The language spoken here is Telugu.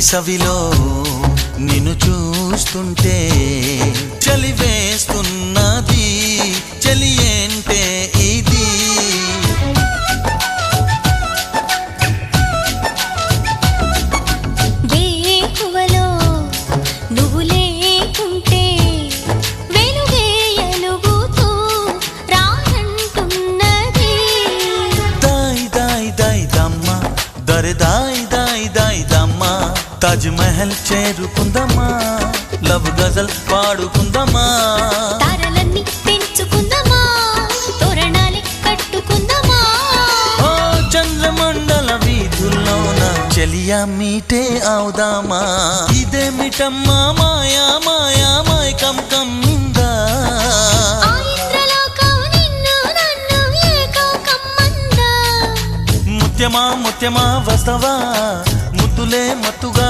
వేసవిలో నిన్ను చూస్తుంటే చలి వేస్తున్నది చలి ఏంటే ఇది వేకువలో నువ్వు లేకుంటే వెలుగే ఎలుగుతూ రానంటున్నది దాయ్ దాయ్ దాయ్ దమ్మ దరే దాయ్ దాయ్ దాయ్ దమ్మ తాజ్ మహల్ చేరుకుందమ్మా లవ్ గజల్ పాడుకుందమ్మా తారలన్నీ పెంచుకుందామా తోరణాలే కట్టుకుందామా ఓ చంద్రమండల వీధుల్లోన చెలియా మీటే అవుదామా ఇదేమిటమ్మా మాయా మాయా మాయకం కమ్మిందా ఆ ఇంద్రలోకం నిన్ను నన్ను ఏకం కమ్మందా ముత్యమా ముత్యమా వస్తవా ముద్దులే మత్తుగా